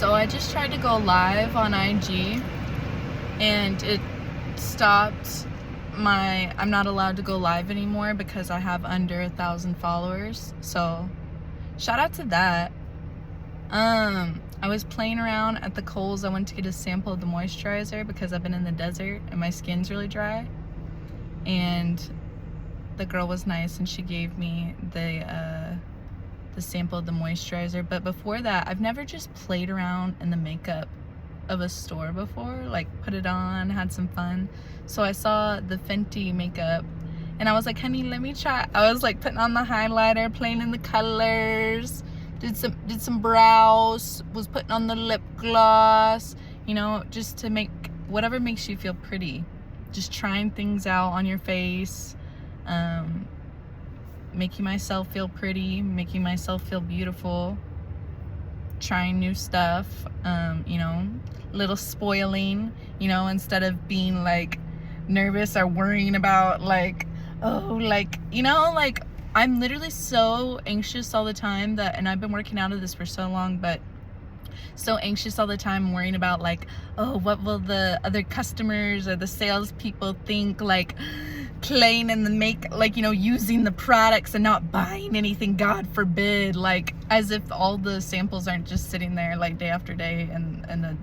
So I just tried to go live on IG and it stopped I'm not allowed to go live anymore because I have under 1,000 followers. So shout out to that. I was playing around at the Kohl's. I went to get a sample of the moisturizer because I've been in the desert and my skin's really dry. And the girl was nice and she gave me the sample of the moisturizer. But before that, I've never just played around in the makeup of a store before, like put it on, had some fun. So I saw the Fenty makeup and I was like, honey, let me try. I was like putting on the highlighter, playing in the colors, did some brows, was putting on the lip gloss, you know, just to make whatever makes you feel pretty. Just trying things out on your face, making myself feel pretty, making myself feel beautiful, trying new stuff, you know, little spoiling, you know, instead of being like nervous or worrying about like, oh, like, you know, like I'm literally so anxious all the time and I've been working out of this for so long, but so anxious all the time, worrying about like, oh, what will the other customers or the salespeople think, like playing in the like, you know, using the products and not buying anything, God forbid, like as if all the samples aren't just sitting there like day after day in a,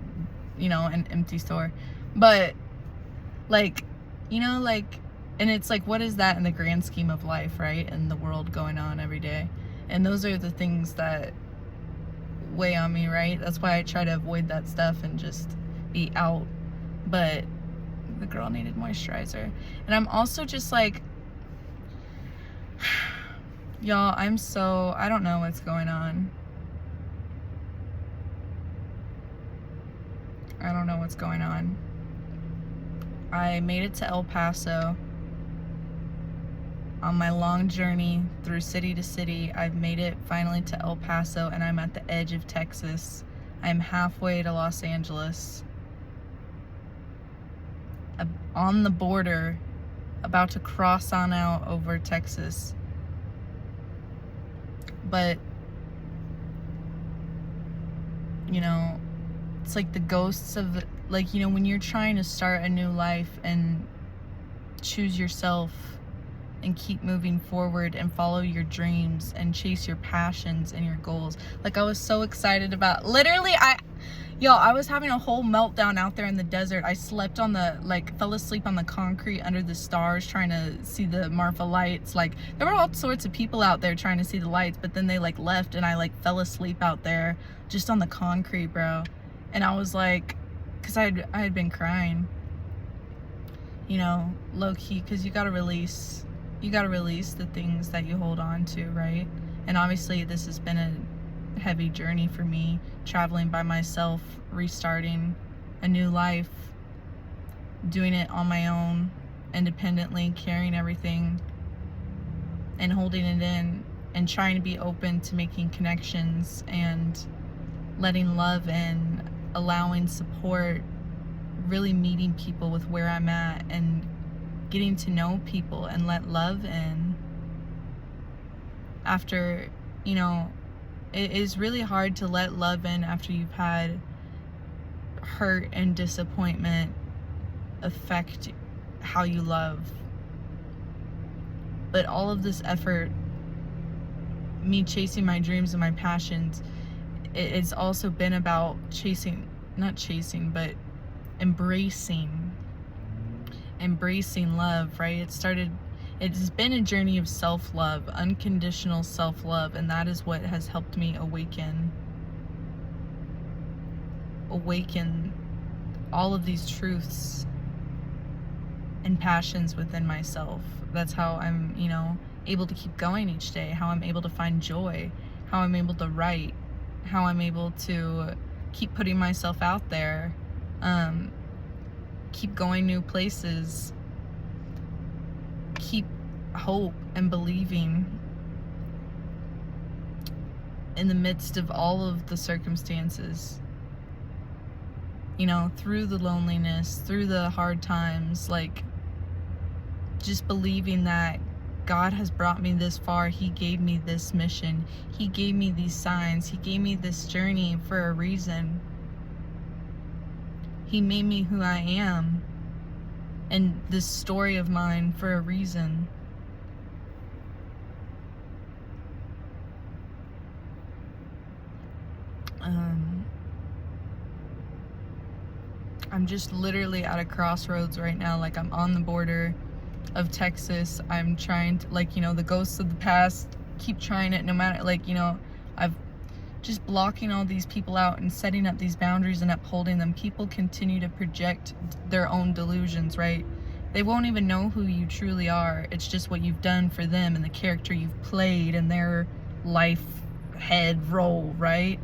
you know, an empty store. But like, you know, like, and it's like, what is that in the grand scheme of life, right? And the world going on every day. And those are the things that weigh on me, right? That's why I try to avoid that stuff and just be out. But the girl needed moisturizer. And I'm also just like, y'all, I don't know what's going on. I don't know what's going on. I made it to El Paso on my long journey through city to city. I've made it finally to El Paso and I'm at the edge of Texas. I'm halfway to Los Angeles. On the border, about to cross on out over Texas. But, you know, it's like the ghosts of, like, you know, when you're trying to start a new life and choose yourself and keep moving forward and follow your dreams and chase your passions and your goals. Like, I was so excited about, literally, I was having a whole meltdown out there in the desert. I slept on fell asleep on the concrete under the stars trying to see the Marfa lights. Like, there were all sorts of people out there trying to see the lights, but then they like left and I like fell asleep out there just on the concrete, bro. And I was like, cause I had been crying, you know, low key, cause you gotta release the things that you hold on to, right? And obviously this has been a heavy journey for me, traveling by myself, restarting a new life, doing it on my own, independently, carrying everything and holding it in and trying to be open to making connections and letting love in, allowing support, really meeting people with where I'm at and getting to know people and let love in. After, you know, it is really hard to let love in after you've had hurt and disappointment affect how you love. But all of this effort, me chasing my dreams and my passions, it's also been about embracing love, right? It's been a journey of self-love, unconditional self-love, and that is what has helped me awaken all of these truths and passions within myself. That's how I'm, you know, able to keep going each day, how I'm able to find joy, how I'm able to write, how I'm able to keep putting myself out there, keep going new places, keep hope and believing in the midst of all of the circumstances, you know, through the loneliness, through the hard times, like just believing that God has brought me this far. He gave me this mission. He gave me these signs. He gave me this journey for a reason. He made me who I am, and this story of mine for a reason. I'm just literally at a crossroads right now. Like, I'm on the border of Texas. I'm trying to, like, you know, the ghosts of the past keep trying it no matter, like, you know, I've just blocking all these people out and setting up these boundaries and upholding them. People continue to project their own delusions, right? They won't even know who you truly are. It's just what you've done for them and the character you've played in their life head role, right?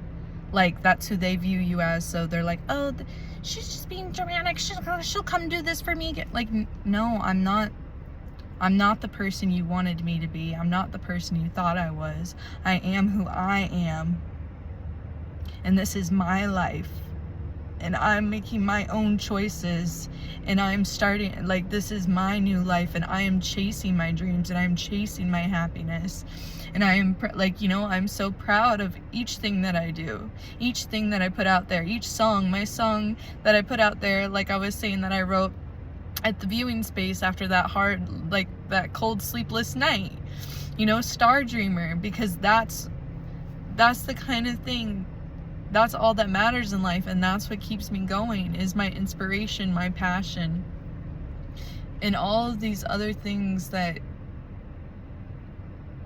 Like, that's who they view you as. So they're like, oh, she's just being dramatic. She'll come do this for me. Like, no, I'm not the person you wanted me to be. I'm not the person you thought I was. I am who I am. And this is my life. And I'm making my own choices. And I'm starting, like, this is my new life. And I am chasing my dreams. And I'm chasing my happiness. And I am, like, you know, I'm so proud of each thing that I do. Each thing that I put out there. Each song. My song that I put out there, like I was saying, that I wrote at the viewing space after that hard, like, that cold, sleepless night. You know, Stardreamer. Because that's the kind of thing, that's all that matters in life. And that's what keeps me going, is my inspiration, my passion. And all of these other things that,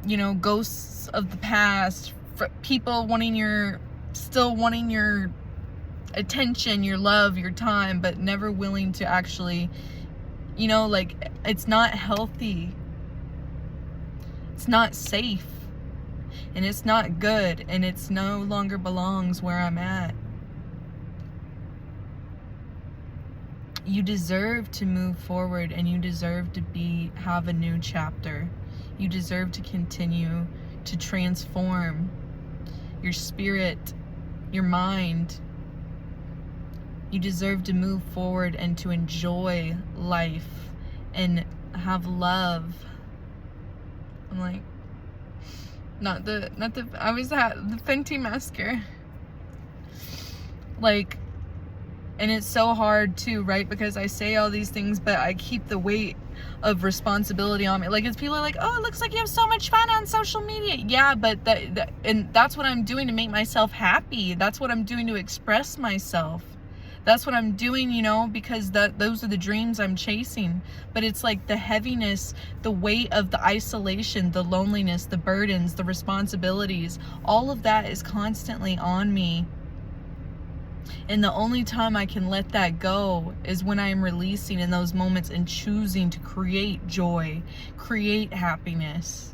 you know, ghosts of the past, people still wanting your attention, your love, your time, but never willing to actually, you know, like, it's not healthy. It's not safe. And it's not good. And it's no longer belongs where I'm at. You deserve to move forward, and you deserve to have a new chapter. You deserve to continue to transform your spirit, your mind. You deserve to move forward and to enjoy life and have love. I'm like, I was at the Fenty mascara. Like, and it's so hard too, right? Because I say all these things, but I keep the weight of responsibility on me. Like, it's people are like, oh, it looks like you have so much fun on social media. Yeah, but and that's what I'm doing to make myself happy. That's what I'm doing to express myself. That's what I'm doing, you know, because those are the dreams I'm chasing. But it's like the heaviness, the weight of the isolation, the loneliness, the burdens, the responsibilities, all of that is constantly on me. And the only time I can let that go is when I am releasing in those moments and choosing to create joy, create happiness.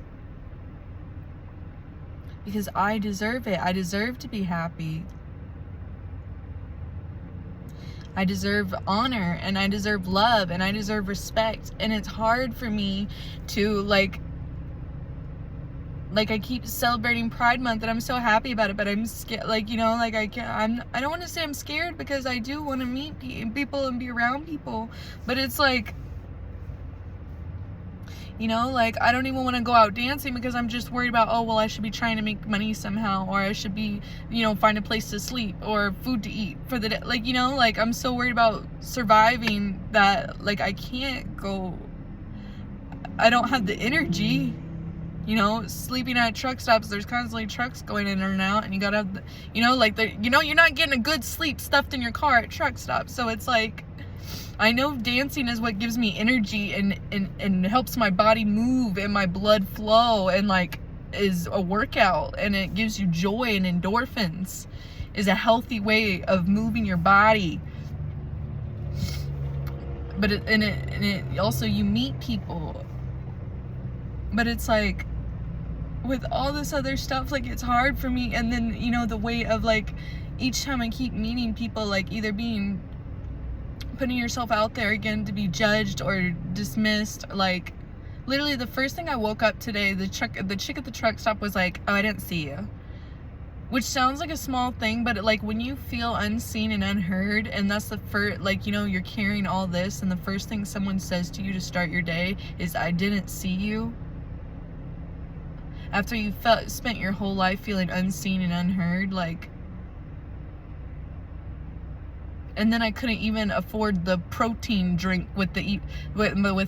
Because I deserve it. I deserve to be happy. I deserve honor, and I deserve love, and I deserve respect. And it's hard for me to, like I keep celebrating Pride Month, and I'm so happy about it, but I'm scared, like, you know, like, I don't want to say I'm scared, because I do want to meet people and be around people, but it's like, you know, like, I don't even want to go out dancing because I'm just worried about, oh, well, I should be trying to make money somehow, or I should be, you know, find a place to sleep or food to eat for the day. Like, you know, like, I'm so worried about surviving that, like, I can't go, I don't have the energy. You know, sleeping at truck stops, there's constantly trucks going in and out, and you gotta have, you know, like, you know, you're not getting a good sleep stuffed in your car at truck stops. So it's like, I know dancing is what gives me energy and helps my body move and my blood flow, and, like, is a workout, and it gives you joy and endorphins, is a healthy way of moving your body. But it also, you meet people. But it's like, with all this other stuff, like, it's hard for me. And then, you know, the weight of, like, each time I keep meeting people, like, either putting yourself out there again to be judged or dismissed. Like, literally the first thing I woke up today, the chick at the truck stop was like, oh, I didn't see you. Which sounds like a small thing, but like, when you feel unseen and unheard, and that's the first, like, you know, you're carrying all this, and the first thing someone says to you to start your day is, I didn't see you. after you spent your whole life feeling unseen and unheard, like, and then I couldn't even afford the protein drink with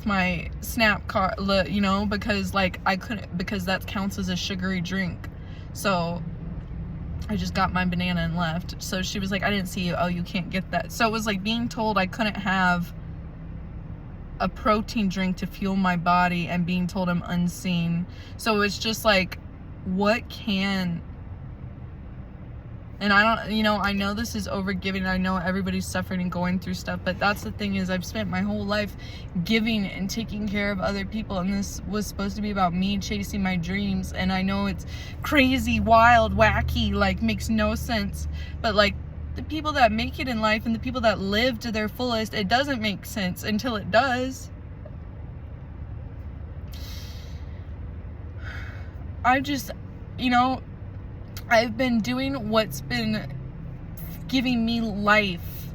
my SNAP card, you know, because like I couldn't, because that counts as a sugary drink. So I just got my banana and left. So she was like, I didn't see you. Oh, you can't get that. So it was like being told I couldn't have a protein drink to fuel my body and being told I'm unseen. So it's just like, what can, and I don't, you know, I know this is overgiving. I know everybody's suffering and going through stuff, but that's the thing, is I've spent my whole life giving and taking care of other people, and this was supposed to be about me chasing my dreams. And I know it's crazy, wild, wacky, like makes no sense, but like the people that make it in life and the people that live to their fullest, it doesn't make sense until it does. I just, you know, I've been doing what's been giving me life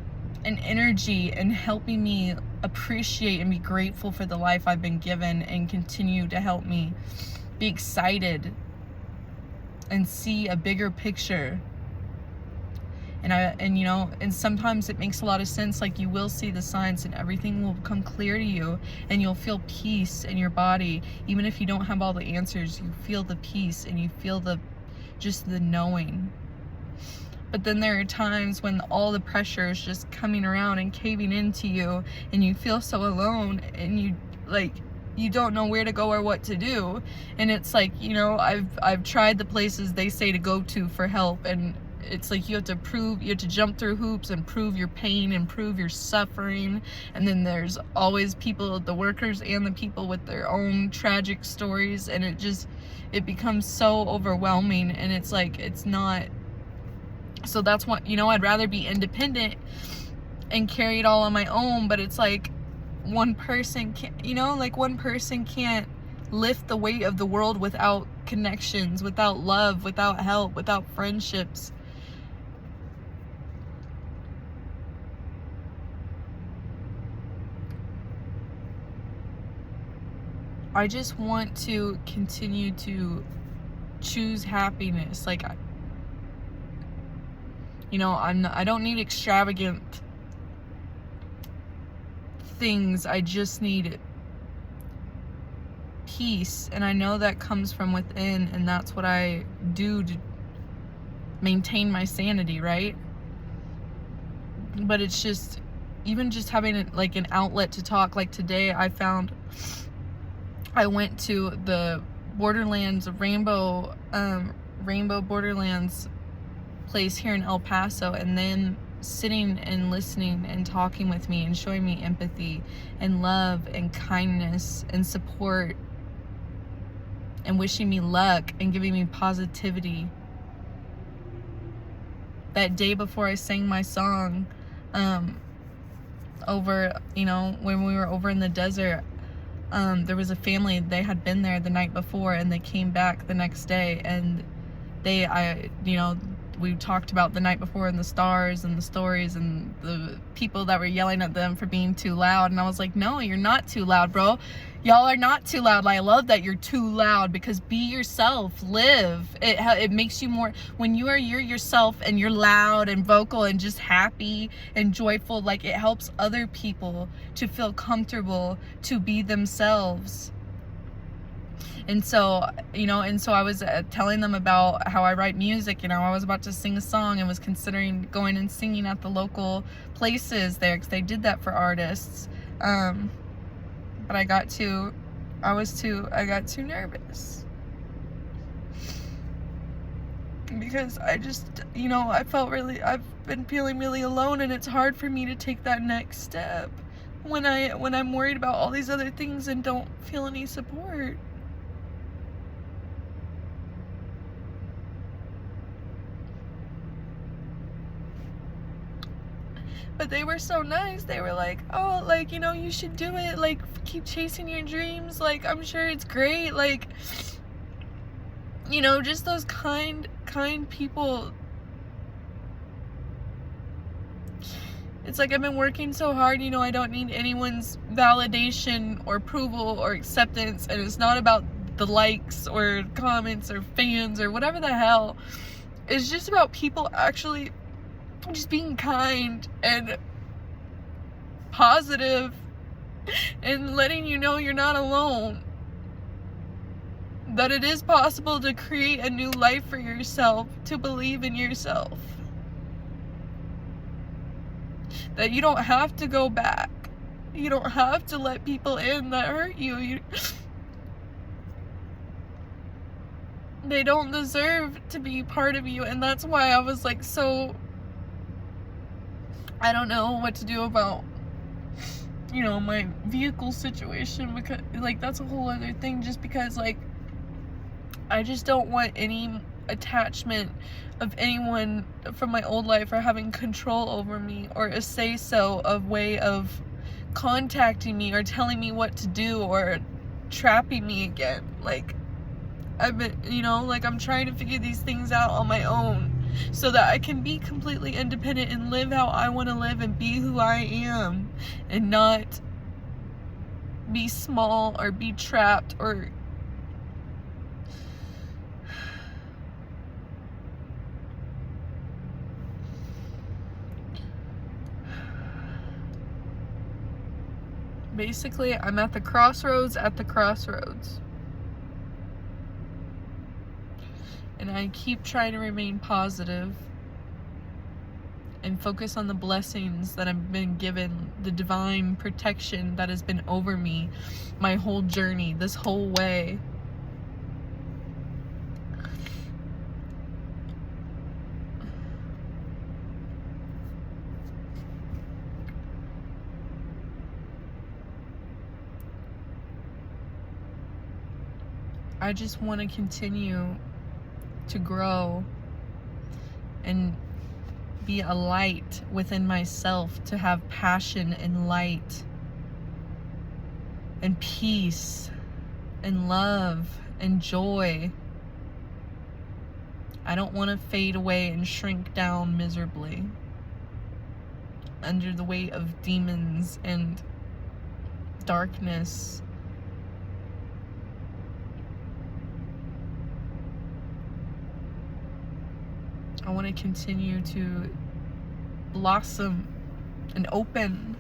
and energy and helping me appreciate and be grateful for the life I've been given, and continue to help me be excited and see a bigger picture. And you know, and sometimes it makes a lot of sense, like you will see the signs and everything will become clear to you, and you'll feel peace in your body. Even if you don't have all the answers, you feel the peace and you feel just the knowing. But then there are times when all the pressure is just coming around and caving into you, and you feel so alone, and you don't know where to go or what to do. And it's like, you know, I've tried the places they say to go to for help, and it's like you have to jump through hoops and prove your pain and prove your suffering. And then there's always people, the workers and the people with their own tragic stories, and it becomes so overwhelming. And it's like, it's not, so that's what, you know, I'd rather be independent and carry it all on my own. But it's like one person can't, you know, like one person can't lift the weight of the world without connections, without love, without help, without friendships. I just want to continue to choose happiness. Like, you know, I don't need extravagant things. I just need peace. And I know that comes from within, and that's what I do to maintain my sanity, right? But it's just, even just having like an outlet to talk. Like today I went to the Borderlands Rainbow Borderlands place here in El Paso, and then sitting and listening and talking with me and showing me empathy and love and kindness and support and wishing me luck and giving me positivity. That day before I sang my song, over, you know, when we were over in the desert, there was a family, they had been there the night before, and they came back the next day, and we talked about the night before and the stars and the stories and the people that were yelling at them for being too loud. And I was like, no, you're not too loud, bro. Y'all are not too loud. I love that you're too loud, because be yourself, live. It makes you more, when you're yourself and you're loud and vocal and just happy and joyful, like it helps other people to feel comfortable to be themselves. And so, you know, I was telling them about how I write music. You know, I was about to sing a song and was considering going and singing at the local places there, because they did that for artists. But I got too nervous. Because I just, you know, I've been feeling really alone, and it's hard for me to take that next step when I'm worried about all these other things and don't feel any support. But they were so nice. They were like, oh, like, you know, you should do it. Like, keep chasing your dreams. Like, I'm sure it's great. Like, you know, just those kind people. It's like, I've been working so hard, you know, I don't need anyone's validation or approval or acceptance. And it's not about the likes or comments or fans or whatever the hell. It's just about people actually just being kind and positive and letting you know you're not alone. That it is possible to create a new life for yourself, to believe in yourself. That you don't have to go back. You don't have to let people in that hurt you. They don't deserve to be part of you. And that's why I was like, so, I don't know what to do about, you know, my vehicle situation, because like that's a whole other thing, just because like I just don't want any attachment of anyone from my old life or having control over me or a say-so of way of contacting me or telling me what to do or trapping me again. Like, I've been, you know, like I'm trying to figure these things out on my own so that I can be completely independent and live how I want to live and be who I am and not be small or be trapped or basically, I'm at the crossroads. And I keep trying to remain positive and focus on the blessings that I've been given, the divine protection that has been over me my whole journey, this whole way. I just want to continue to grow and be a light within myself, to have passion and light and peace and love and joy. I don't want to fade away and shrink down miserably under the weight of demons and darkness. I want to continue to blossom and open.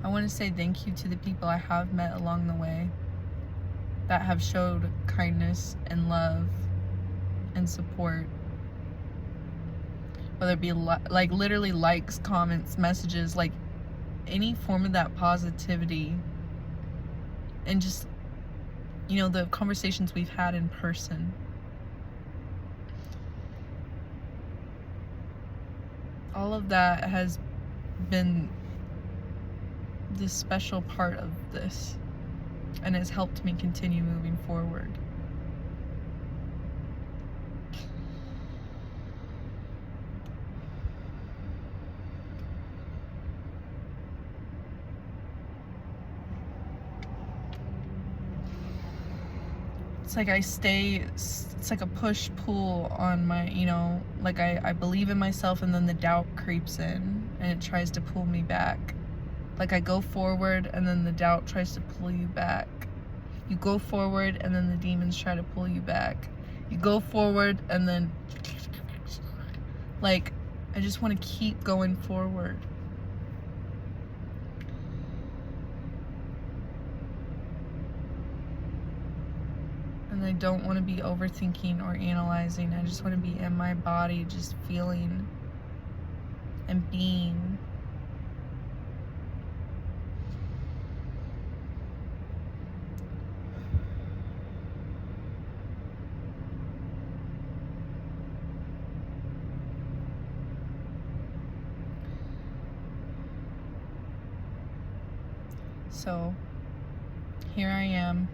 I want to say thank you to the people I have met along the way that have showed kindness and love and support. Whether it be like literally likes, comments, messages, like any form of that positivity. And just, you know, the conversations we've had in person. All of that has been this special part of this and has helped me continue moving forward. It's like it's like a push-pull on my, you know, like I believe in myself and then the doubt creeps in and it tries to pull me back. Like I go forward and then the doubt tries to pull you back. You go forward and then the demons try to pull you back. You go forward and then, like, I just want to keep going forward. And I don't want to be overthinking or analyzing. I just want to be in my body, just feeling and being. So, here I am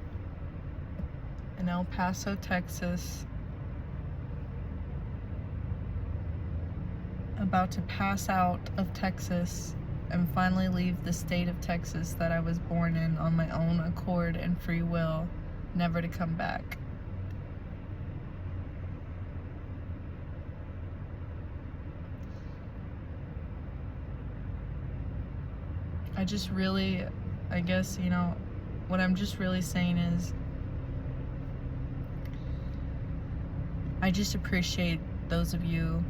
in El Paso, Texas, about to pass out of Texas and finally leave the state of Texas that I was born in on my own accord and free will, never to come back. I guess, what I'm just really saying is, I just appreciate those of you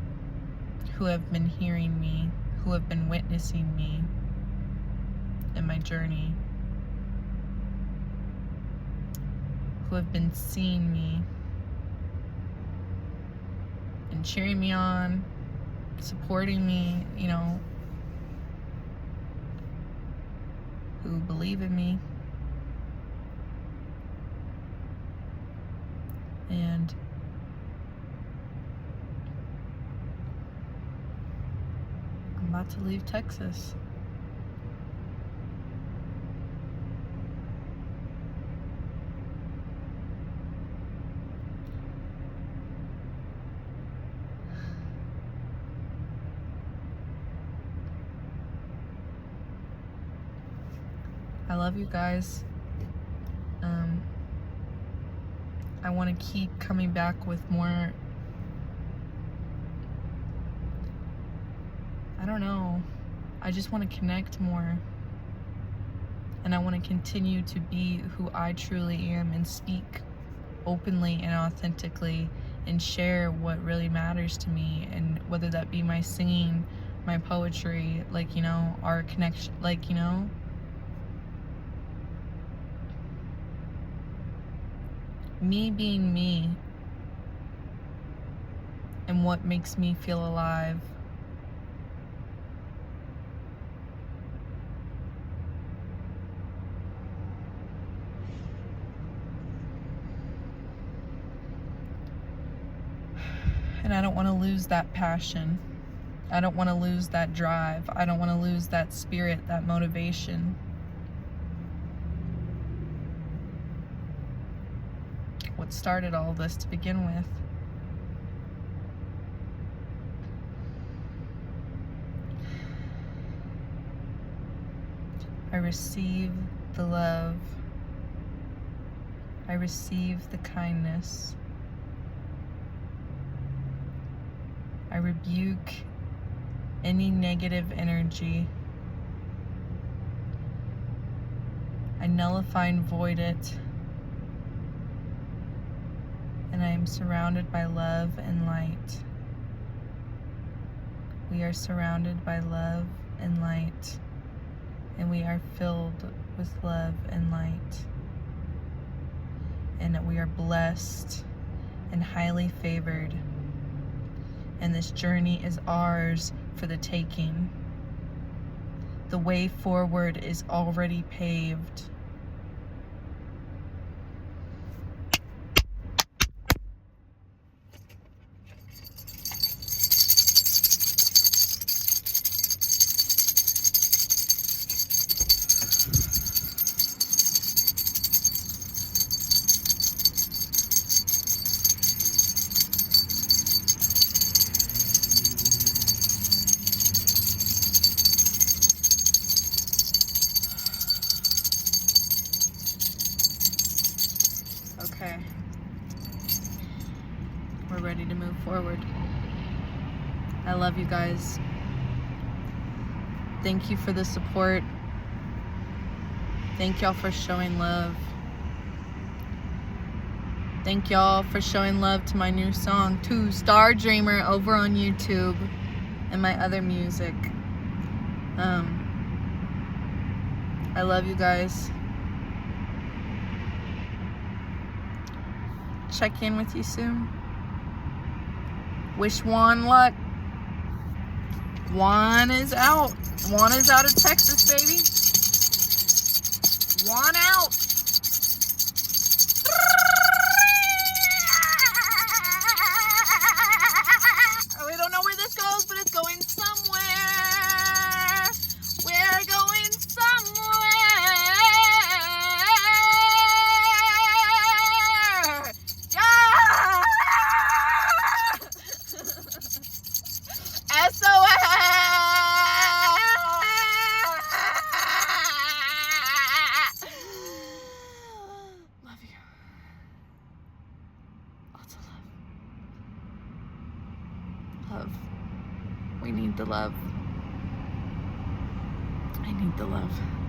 who have been hearing me, who have been witnessing me in my journey, who have been seeing me and cheering me on, supporting me, who believe in me. And I'm about to leave Texas. I love you guys. I want to keep coming back with more, I don't know, I just want to connect more, and I want to continue to be who I truly am and speak openly and authentically and share what really matters to me, and whether that be my singing, my poetry, our connection, me being me and what makes me feel alive. And I don't want to lose that passion. I don't want to lose that drive. I don't want to lose that spirit, that motivation. What started all this to begin with. I receive the love. I receive the kindness. I rebuke any negative energy. I nullify and void it. And I am surrounded by love and light. We are surrounded by love and light. And we are filled with love and light. And we are blessed and highly favored. And this journey is ours for the taking. The way forward is already paved. Okay. We're ready to move forward. I love you guys. Thank you for the support. Thank y'all for showing love. Thank y'all for showing love to my new song, to Stardreamer, over on YouTube, and my other music. I love you guys. Check in with you soon. Wish Juan luck. Juan is out. Juan is out of Texas, baby. Juan out. We don't know where this goes, but it's going somewhere. We're going somewhere. Yeah! SOS. We need the love. I need the love.